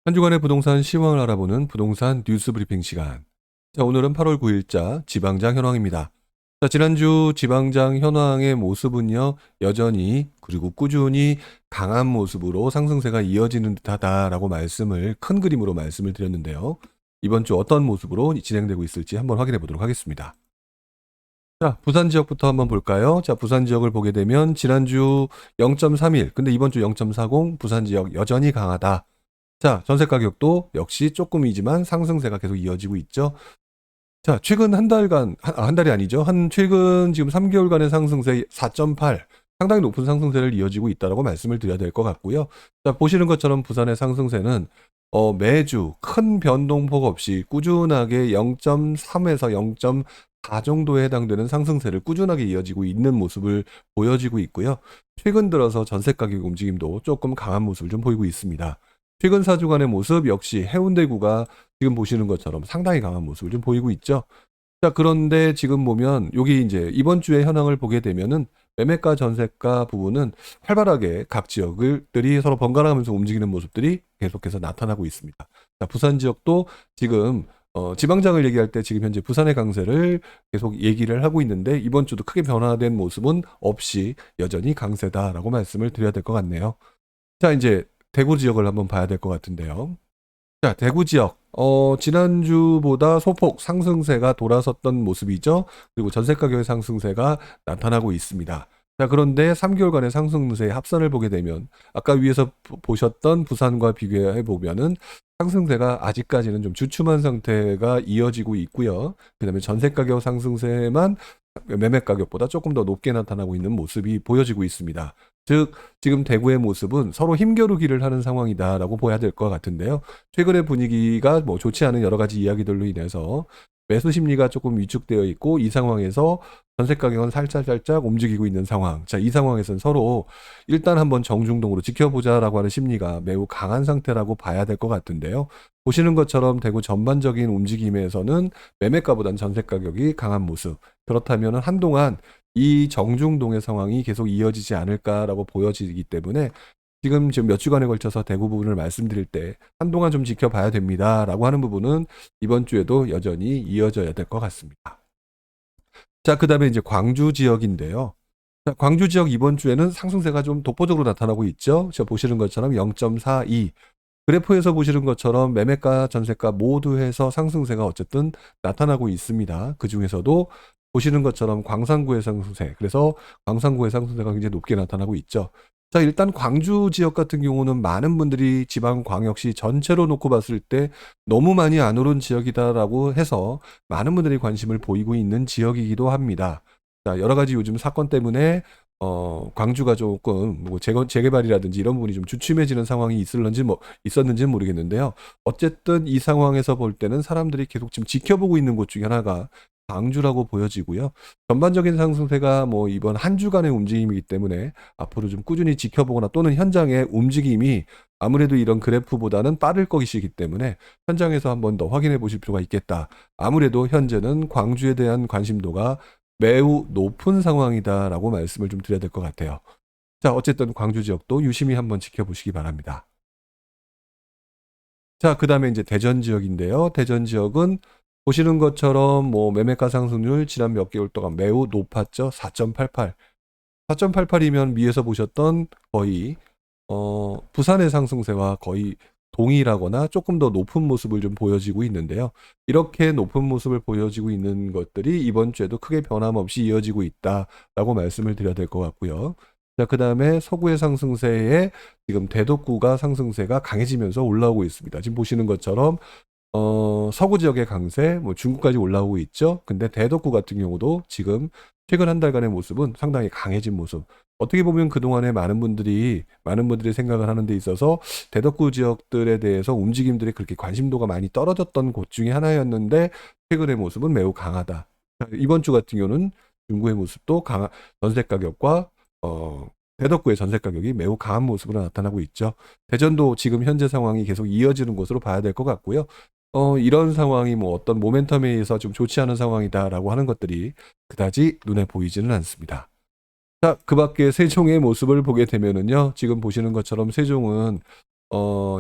한 주간의 부동산 시황을 알아보는 부동산 뉴스 브리핑 시간. 자, 오늘은 8월 9일자 지방장 현황입니다. 자, 지난주 지방장 현황의 모습은요, 여전히 그리고 꾸준히 강한 모습으로 상승세가 이어지는 듯하다라고 큰 그림으로 말씀을 드렸는데요. 이번 주 어떤 모습으로 진행되고 있을지 한번 확인해 보도록 하겠습니다. 자, 부산 지역부터 한번 볼까요? 자, 부산 지역을 보게 되면 지난주 0.31, 근데 이번 주 0.40, 부산 지역 여전히 강하다. 자, 전세 가격도 역시 조금이지만 상승세가 계속 이어지고 있죠. 자, 최근 한 달간, 한 달이 아니죠. 최근 지금 3개월간의 상승세 4.8, 상당히 높은 상승세를 이어지고 있다라고 말씀을 드려야 될 것 같고요. 자, 보시는 것처럼 부산의 상승세는 매주 큰 변동폭 없이 꾸준하게 0.3에서 0.4 정도에 해당되는 상승세를 꾸준하게 이어지고 있는 모습을 보여지고 있고요. 최근 들어서 전세 가격 움직임도 조금 강한 모습을 좀 보이고 있습니다. 최근 4주간의 모습 역시 해운대구가 지금 보시는 것처럼 상당히 강한 모습을 좀 보이고 있죠. 자, 그런데 지금 보면 여기 이제 이번 주의 현황을 보게 되면은 매매가 전세가 부분은 활발하게 각 지역들이 서로 번갈아 가면서 움직이는 모습들이 계속해서 나타나고 있습니다. 자, 부산 지역도 지금 지방장을 얘기할 때 지금 현재 부산의 강세를 계속 얘기를 하고 있는데 이번 주도 크게 변화된 모습은 없이 여전히 강세다라고 말씀을 드려야 될 것 같네요. 자, 이제 대구 지역을 한번 봐야 될 것 같은데요. 자, 대구 지역. 지난주보다 소폭 상승세가 돌아섰던 모습이죠. 그리고 전세 가격의 상승세가 나타나고 있습니다. 자, 그런데 3개월간의 상승세의 합산을 보게 되면 아까 위에서 보셨던 부산과 비교해 보면은 상승세가 아직까지는 좀 주춤한 상태가 이어지고 있고요. 그다음에 전세 가격 상승세만 매매 가격보다 조금 더 높게 나타나고 있는 모습이 보여지고 있습니다. 즉, 지금 대구의 모습은 서로 힘겨루기를 하는 상황이다라고 봐야 될 것 같은데요. 최근의 분위기가 뭐 좋지 않은 여러 가지 이야기들로 인해서 매수 심리가 조금 위축되어 있고 이 상황에서 전세 가격은 살짝 움직이고 있는 상황. 자, 이 상황에서는 서로 일단 한번 정중동으로 지켜보자라고 하는 심리가 매우 강한 상태라고 봐야 될 것 같은데요. 보시는 것처럼 대구 전반적인 움직임에서는 매매가보다는 전세 가격이 강한 모습. 그렇다면 한동안 이 정중동의 상황이 계속 이어지지 않을까라고 보여지기 때문에 지금 몇 주간에 걸쳐서 대구 부분을 말씀드릴 때 한동안 좀 지켜봐야 됩니다라고 하는 부분은 이번 주에도 여전히 이어져야 될 것 같습니다. 자, 그다음에 이제 광주 지역인데요. 자, 광주 지역 이번 주에는 상승세가 좀 독보적으로 나타나고 있죠. 자, 보시는 것처럼 0.42. 그래프에서 보시는 것처럼 매매가, 전세가 모두 해서 상승세가 어쨌든 나타나고 있습니다. 그 중에서도 보시는 것처럼 광산구의 상승세, 그래서 광산구의 상승세가 굉장히 높게 나타나고 있죠. 자, 일단 광주 지역 같은 경우는 많은 분들이 지방광역시 전체로 놓고 봤을 때 너무 많이 안 오른 지역이다라고 해서 많은 분들이 관심을 보이고 있는 지역이기도 합니다. 자, 여러 가지 요즘 사건 때문에 광주가 조금 뭐 재개발이라든지 이런 부분이 좀 주춤해지는 상황이 있었는지는 모르겠는데요. 어쨌든 이 상황에서 볼 때는 사람들이 계속 지금 지켜보고 있는 곳 중에 하나가 광주라고 보여지고요. 전반적인 상승세가 뭐 이번 한 주간의 움직임이기 때문에 앞으로 좀 꾸준히 지켜보거나 또는 현장의 움직임이 아무래도 이런 그래프보다는 빠를 것이기 때문에 현장에서 한 번 더 확인해 보실 필요가 있겠다. 아무래도 현재는 광주에 대한 관심도가 매우 높은 상황이다라고 말씀을 좀 드려야 될 것 같아요. 자, 어쨌든 광주 지역도 유심히 한번 지켜보시기 바랍니다. 자, 그다음에 이제 대전 지역인데요. 대전 지역은 보시는 것처럼 뭐 매매가 상승률 지난 몇 개월 동안 매우 높았죠. 4.88. 4.88이면 위에서 보셨던 거의 부산의 상승세와 거의 동일하거나 조금 더 높은 모습을 좀 보여지고 있는데요. 이렇게 높은 모습을 보여지고 있는 것들이 이번 주에도 크게 변함없이 이어지고 있다라고 말씀을 드려야 될 것 같고요. 자, 그다음에 서구의 상승세에 지금 대덕구가 상승세가 강해지면서 올라오고 있습니다. 지금 보시는 것처럼 서구 지역의 강세, 뭐 중국까지 올라오고 있죠. 근데 대덕구 같은 경우도 지금 최근 한 달간의 모습은 상당히 강해진 모습. 어떻게 보면 그동안에 많은 분들이 생각을 하는 데 있어서 대덕구 지역들에 대해서 움직임들이 그렇게 관심도가 많이 떨어졌던 곳 중에 하나였는데 최근의 모습은 매우 강하다. 이번 주 같은 경우는 중구의 모습도 전세 가격과 대덕구의 전세 가격이 매우 강한 모습으로 나타나고 있죠. 대전도 지금 현재 상황이 계속 이어지는 것으로 봐야 될 것 같고요. 이런 상황이 뭐 어떤 모멘텀에 의해서 좀 좋지 않은 상황이다라고 하는 것들이 그다지 눈에 보이지는 않습니다. 자, 그 밖에 세종의 모습을 보게 되면은요, 지금 보시는 것처럼 세종은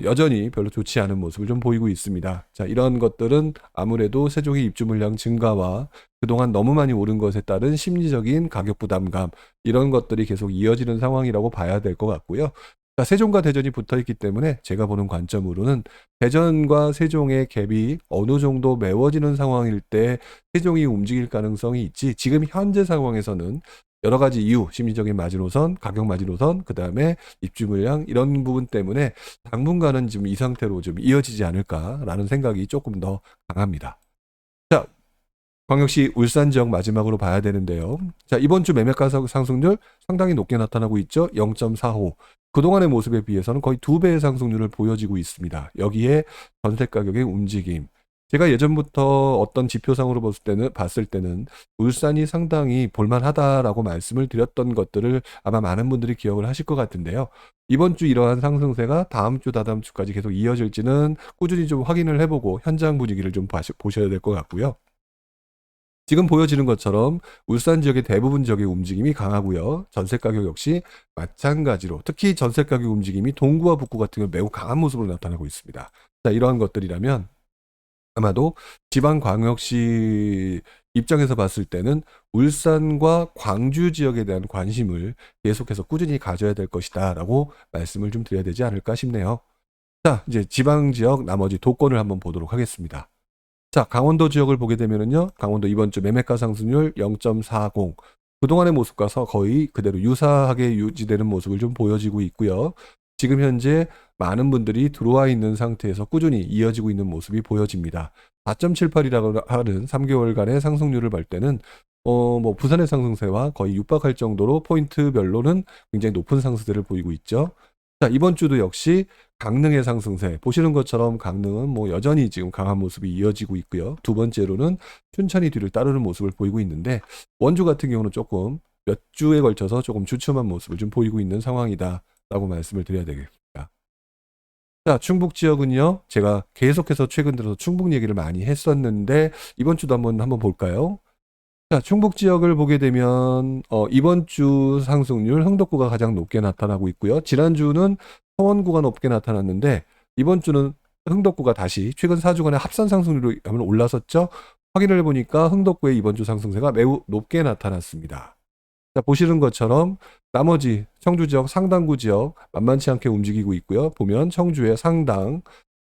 여전히 별로 좋지 않은 모습을 좀 보이고 있습니다. 자, 이런 것들은 아무래도 세종의 입주 물량 증가와 그동안 너무 많이 오른 것에 따른 심리적인 가격 부담감, 이런 것들이 계속 이어지는 상황이라고 봐야 될 것 같고요. 자, 세종과 대전이 붙어 있기 때문에 제가 보는 관점으로는 대전과 세종의 갭이 어느 정도 메워지는 상황일 때 세종이 움직일 가능성이 있지, 지금 현재 상황에서는 여러 가지 이유, 심리적인 마지노선, 가격 마지노선, 그 다음에 입주 물량, 이런 부분 때문에 당분간은 지금 이 상태로 좀 이어지지 않을까라는 생각이 조금 더 강합니다. 자, 광역시 울산 지역 마지막으로 봐야 되는데요. 자, 이번 주 매매가 상승률 상당히 높게 나타나고 있죠. 0.45. 그동안의 모습에 비해서는 거의 2배의 상승률을 보여지고 있습니다. 여기에 전세 가격의 움직임. 제가 예전부터 어떤 지표상으로 봤을 때는 울산이 상당히 볼만하다라고 말씀을 드렸던 것들을 아마 많은 분들이 기억을 하실 것 같은데요. 이번 주 이러한 상승세가 다음 주, 다다음 주까지 계속 이어질지는 꾸준히 좀 확인을 해보고 현장 분위기를 좀 보셔야 될 것 같고요. 지금 보여지는 것처럼 울산 지역의 대부분 지역의 움직임이 강하고요. 전세 가격 역시 마찬가지로, 특히 전세 가격 움직임이 동구와 북구 같은 경우 매우 강한 모습으로 나타나고 있습니다. 자, 이러한 것들이라면 아마도 지방광역시 입장에서 봤을 때는 울산과 광주 지역에 대한 관심을 계속해서 꾸준히 가져야 될 것이다 라고 말씀을 좀 드려야 되지 않을까 싶네요. 자, 이제 지방 지역 나머지 도권을 한번 보도록 하겠습니다. 자, 강원도 지역을 보게 되면은요, 강원도 이번 주 매매가 상승률 0.40. 그동안의 모습과 거의 그대로 유사하게 유지되는 모습을 좀 보여지고 있고요. 지금 현재 많은 분들이 들어와 있는 상태에서 꾸준히 이어지고 있는 모습이 보여집니다. 4.78이라고 하는 3개월간의 상승률을 볼 때는 뭐 부산의 상승세와 거의 육박할 정도로 포인트별로는 굉장히 높은 상승세를 보이고 있죠. 자, 이번 주도 역시 강릉의 상승세, 보시는 것처럼 강릉은 뭐 여전히 지금 강한 모습이 이어지고 있고요. 두 번째로는 춘천이 뒤를 따르는 모습을 보이고 있는데, 원주 같은 경우는 조금 몇 주에 걸쳐서 조금 주춤한 모습을 좀 보이고 있는 상황이다라고 말씀을 드려야 되겠습니다. 자, 충북 지역은요, 제가 계속해서 최근 들어서 충북 얘기를 많이 했었는데 이번 주도 한번 볼까요? 자, 충북 지역을 보게 되면 이번 주 상승률 흥덕구가 가장 높게 나타나고 있고요. 지난주는 성원구가 높게 나타났는데 이번 주는 흥덕구가 다시 최근 4주간의 합산 상승률로 한번 올라섰죠. 확인을 해보니까 흥덕구의 이번 주 상승세가 매우 높게 나타났습니다. 자, 보시는 것처럼 나머지 청주 지역, 상당구 지역 만만치 않게 움직이고 있고요. 보면 청주의 상당,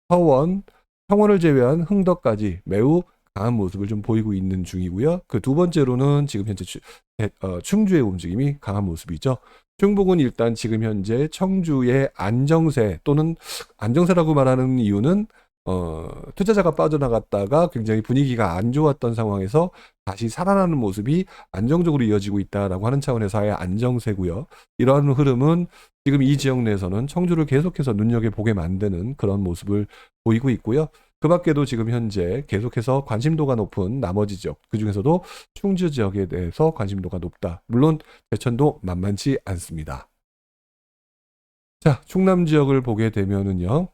서원, 청원을 제외한 흥덕까지 매우 강한 모습을 좀 보이고 있는 중이고요. 그 두 번째로는 지금 현재 충주의 움직임이 강한 모습이죠. 충북은 일단 지금 현재 청주의 안정세, 또는 안정세라고 말하는 이유는 투자자가 빠져나갔다가 굉장히 분위기가 안 좋았던 상황에서 다시 살아나는 모습이 안정적으로 이어지고 있다라고 하는 차원에서의 안정세고요. 이러한 흐름은 지금 이 지역 내에서는 청주를 계속해서 눈여겨보게 만드는 그런 모습을 보이고 있고요. 그 밖에도 지금 현재 계속해서 관심도가 높은 나머지 지역, 그 중에서도 충주 지역에 대해서 관심도가 높다. 물론 대천도 만만치 않습니다. 자, 충남 지역을 보게 되면은요.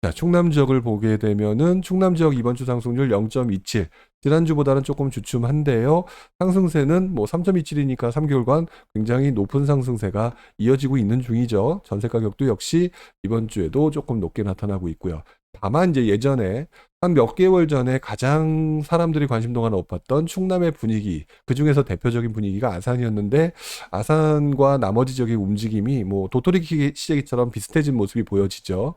자, 충남 지역을 보게 되면은 충남 지역 이번 주 상승률 0.27. 지난주보다는 조금 주춤한데요. 상승세는 뭐 3.27이니까 3개월간 굉장히 높은 상승세가 이어지고 있는 중이죠. 전세 가격도 역시 이번 주에도 조금 높게 나타나고 있고요. 다만 이제 예전에 한 몇 개월 전에 가장 사람들이 관심도가 높았던 충남의 분위기, 그 중에서 대표적인 분위기가 아산이었는데, 아산과 나머지 지역의 움직임이 뭐 도토리 시계기처럼 비슷해진 모습이 보여지죠.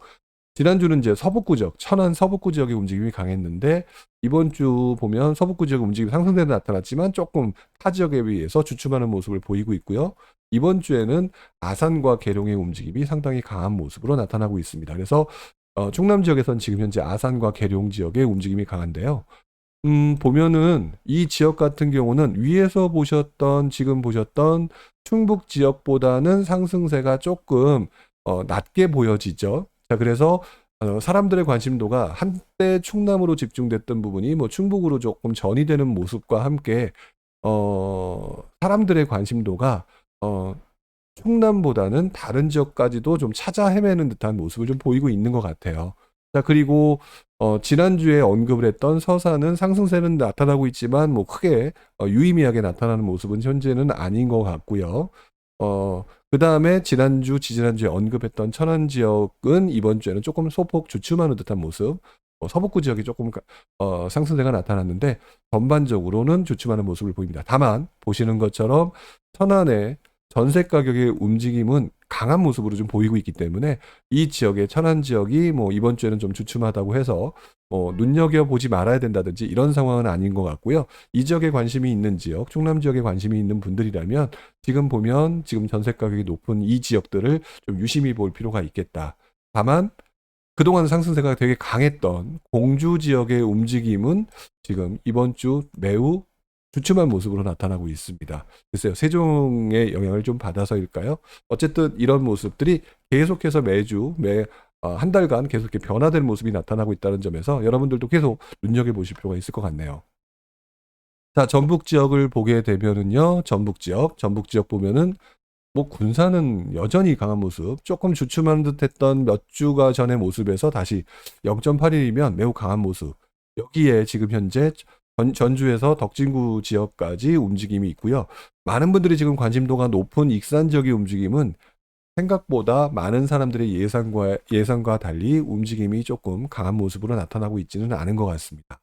지난주는 이제 서북구 지역, 천안 서북구 지역의 움직임이 강했는데, 이번 주 보면 서북구 지역 움직임이 상승세로 나타났지만 조금 타 지역에 비해서 주춤하는 모습을 보이고 있고요. 이번 주에는 아산과 계룡의 움직임이 상당히 강한 모습으로 나타나고 있습니다. 그래서 충남 지역에선 지금 현재 아산과 계룡 지역의 움직임이 강한데요. 보면은 이 지역 같은 경우는 위에서 보셨던, 지금 보셨던 충북 지역보다는 상승세가 조금 낮게 보여지죠. 자, 그래서 사람들의 관심도가 한때 충남으로 집중됐던 부분이 뭐 충북으로 조금 전이되는 모습과 함께 사람들의 관심도가 충남보다는 다른 지역까지도 좀 찾아 헤매는 듯한 모습을 좀 보이고 있는 것 같아요. 자, 그리고 지난주에 언급을 했던 서산은 상승세는 나타나고 있지만 뭐 크게 유의미하게 나타나는 모습은 현재는 아닌 것 같고요. 그 다음에 지난주, 지지난주에 언급했던 천안 지역은 이번 주에는 조금 소폭 주춤하는 듯한 모습, 서북부 지역이 조금 상승세가 나타났는데 전반적으로는 주춤하는 모습을 보입니다. 다만 보시는 것처럼 천안의 전세 가격의 움직임은 강한 모습으로 좀 보이고 있기 때문에 이 지역의 천안 지역이 뭐 이번 주에는 좀 주춤하다고 해서 눈여겨보지 말아야 된다든지 이런 상황은 아닌 것 같고요. 이 지역에 관심이 있는 지역, 충남 지역에 관심이 있는 분들이라면 지금 보면 지금 전세 가격이 높은 이 지역들을 좀 유심히 볼 필요가 있겠다. 다만 그동안 상승세가 되게 강했던 공주 지역의 움직임은 지금 이번 주 매우 주춤한 모습으로 나타나고 있습니다. 글쎄요, 세종의 영향을 좀 받아서일까요? 어쨌든 이런 모습들이 계속해서 매주 한 달간 계속 이렇게 변화된 모습이 나타나고 있다는 점에서 여러분들도 계속 눈여겨보실 필요가 있을 것 같네요. 자, 전북 지역을 보게 되면은요, 전북 지역 보면은 뭐 군산은 여전히 강한 모습, 조금 주춤한 듯했던 몇 주가 전의 모습에서 다시 0.81이면 매우 강한 모습. 여기에 지금 현재 전주에서 덕진구 지역까지 움직임이 있고요. 많은 분들이 지금 관심도가 높은 익산 지역의 움직임은 생각보다 많은 사람들의 예상과 달리 움직임이 조금 강한 모습으로 나타나고 있지는 않은 것 같습니다.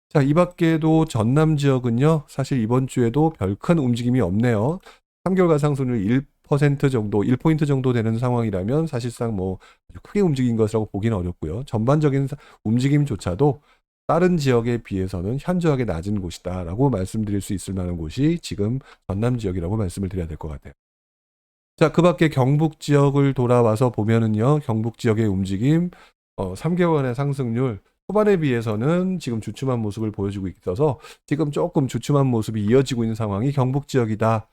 자, 이 밖에도 전남 지역은요, 사실 이번 주에도 별 큰 움직임이 없네요. 3개월간 상승률 1% 정도, 1포인트 정도 되는 상황이라면 사실상 뭐 크게 움직인 것이라고 보기는 어렵고요. 전반적인 움직임조차도 다른 지역에 비해서는 현저하게 낮은 곳이다라고 말씀드릴 수 있을 만한 곳이 지금 전남 지역이라고 말씀을 드려야 될 것 같아요. 자, 그 밖에 경북 지역을 돌아와서 보면은요, 경북 지역의 움직임, 3개월의 상승률, 초반에 비해서는 지금 주춤한 모습을 보여주고 있어서 지금 조금 주춤한 모습이 이어지고 있는 상황이 경북 지역이다.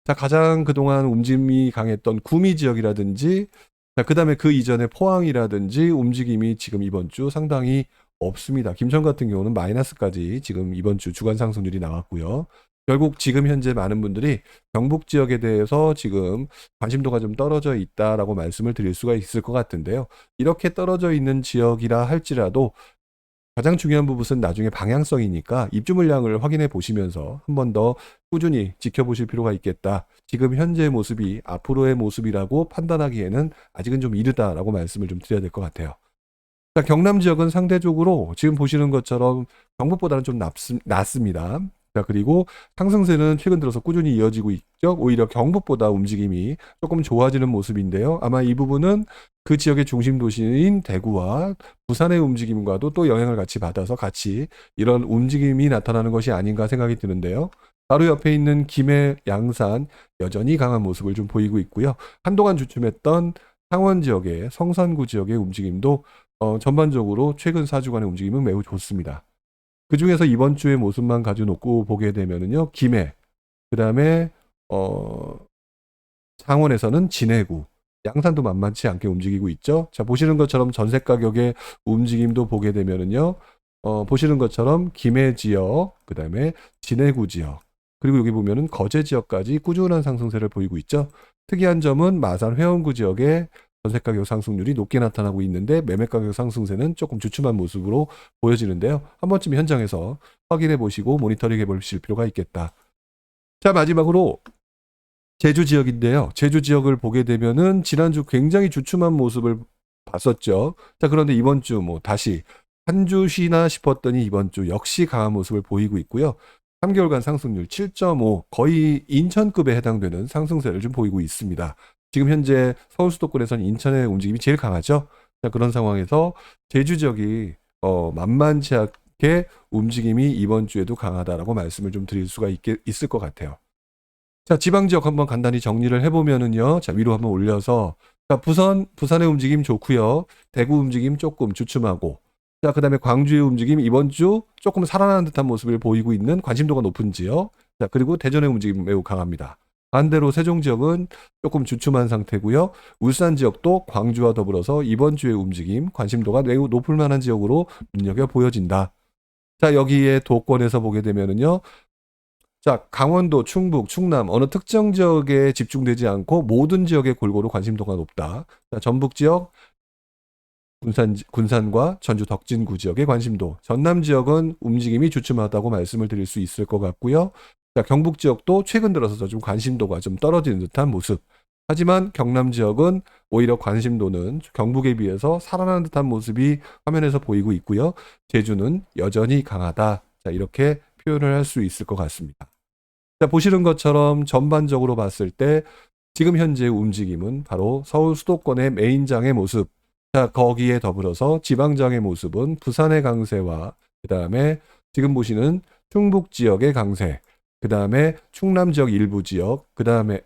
자, 가장 그동안 움직임이 강했던 구미 지역이라든지, 자, 그 다음에 그 이전에 포항이라든지 움직임이 지금 이번 주 상당히 없습니다. 김천 같은 경우는 마이너스까지 지금 이번 주 주간 상승률이 나왔고요. 결국 지금 현재 많은 분들이 경북 지역에 대해서 지금 관심도가 좀 떨어져 있다라고 말씀을 드릴 수가 있을 것 같은데요. 이렇게 떨어져 있는 지역이라 할지라도 가장 중요한 부분은 나중에 방향성이니까 입주 물량을 확인해 보시면서 한 번 더 꾸준히 지켜보실 필요가 있겠다. 지금 현재의 모습이 앞으로의 모습이라고 판단하기에는 아직은 좀 이르다라고 말씀을 좀 드려야 될 것 같아요. 자, 경남 지역은 상대적으로 지금 보시는 것처럼 경북보다는 좀 낮습니다. 자, 그리고 상승세는 최근 들어서 꾸준히 이어지고 있죠. 오히려 경북보다 움직임이 조금 좋아지는 모습인데요. 아마 이 부분은 그 지역의 중심 도시인 대구와 부산의 움직임과도 또 영향을 같이 받아서 같이 이런 움직임이 나타나는 것이 아닌가 생각이 드는데요. 바로 옆에 있는 김해, 양산 여전히 강한 모습을 좀 보이고 있고요. 한동안 주춤했던 창원 지역의 성산구 지역의 움직임도 전반적으로 최근 4주간의 움직임은 매우 좋습니다. 그 중에서 이번 주의 모습만 가져놓고 보게 되면은요, 김해, 그 다음에 창원에서는 진해구, 양산도 만만치 않게 움직이고 있죠. 자, 보시는 것처럼 전세 가격의 움직임도 보게 되면은요, 보시는 것처럼 김해 지역, 그 다음에 진해구 지역, 그리고 여기 보면은 거제 지역까지 꾸준한 상승세를 보이고 있죠. 특이한 점은 마산 회원구 지역의 전세 가격 상승률이 높게 나타나고 있는데 매매 가격 상승세는 조금 주춤한 모습으로 보여지는데요. 한 번쯤 현장에서 확인해 보시고 모니터링 해 보실 필요가 있겠다. 자, 마지막으로 제주 지역인데요. 제주 지역을 보게 되면은 지난주 굉장히 주춤한 모습을 봤었죠. 자, 그런데 이번 주 뭐 다시 한 주 쉬나 싶었더니 이번 주 역시 강한 모습을 보이고 있고요. 3개월간 상승률 7.5, 거의 인천급에 해당되는 상승세를 좀 보이고 있습니다. 지금 현재 서울 수도권에서는 인천의 움직임이 제일 강하죠. 자, 그런 상황에서 제주 지역이 만만치 않게 움직임이 이번 주에도 강하다라고 말씀을 좀 드릴 수가 있을 것 같아요. 자, 지방 지역 한번 간단히 정리를 해보면은요. 자, 위로 한번 올려서 자, 부산의 움직임 좋고요. 대구 움직임 조금 주춤하고, 자, 그 다음에 광주의 움직임 이번 주 조금 살아나는 듯한 모습을 보이고 있는 관심도가 높은 지역. 자, 그리고 대전의 움직임 매우 강합니다. 반대로 세종 지역은 조금 주춤한 상태고요. 울산 지역도 광주와 더불어서 이번 주의 움직임, 관심도가 매우 높을 만한 지역으로 눈여겨 보여진다. 자, 여기에 도권에서 보게 되면은요. 자, 강원도, 충북, 충남 어느 특정 지역에 집중되지 않고 모든 지역에 골고루 관심도가 높다. 자, 전북 지역, 군산과 전주 덕진구 지역의 관심도, 전남 지역은 움직임이 주춤하다고 말씀을 드릴 수 있을 것 같고요. 자, 경북 지역도 최근 들어서 좀 관심도가 좀 떨어지는 듯한 모습. 하지만 경남 지역은 오히려 관심도는 경북에 비해서 살아나는 듯한 모습이 화면에서 보이고 있고요. 제주는 여전히 강하다. 자, 이렇게 표현을 할 수 있을 것 같습니다. 자, 보시는 것처럼 전반적으로 봤을 때 지금 현재 움직임은 바로 서울 수도권의 메인장의 모습. 자, 거기에 더불어서 지방장의 모습은 부산의 강세와 그다음에 지금 보시는 충북 지역의 강세, 그다음에 충남 지역 일부 지역, 그다음에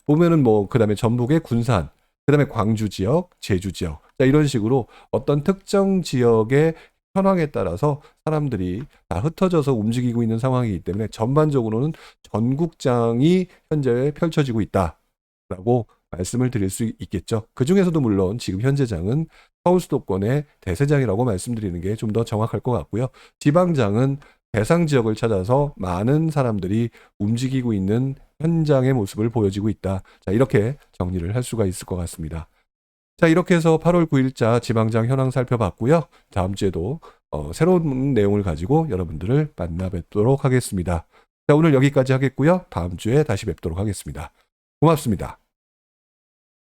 보면은 그다음에 전북의 군산, 그다음에 광주 지역, 제주 지역. 자, 이런 식으로 어떤 특정 지역의 현황에 따라서 사람들이 다 흩어져서 움직이고 있는 상황이기 때문에 전반적으로는 전국장이 현재 펼쳐지고 있다라고 말씀을 드릴 수 있겠죠. 그 중에서도 물론 지금 현재장은 서울 수도권의 대세장이라고 말씀드리는 게 좀 더 정확할 것 같고요. 지방장은 대상 지역을 찾아서 많은 사람들이 움직이고 있는 현장의 모습을 보여지고 있다. 자, 이렇게 정리를 할 수가 있을 것 같습니다. 자, 이렇게 해서 8월 9일자 지방장 현황 살펴봤고요. 다음 주에도 새로운 내용을 가지고 여러분들을 만나 뵙도록 하겠습니다. 자, 오늘 여기까지 하겠고요. 다음 주에 다시 뵙도록 하겠습니다. 고맙습니다.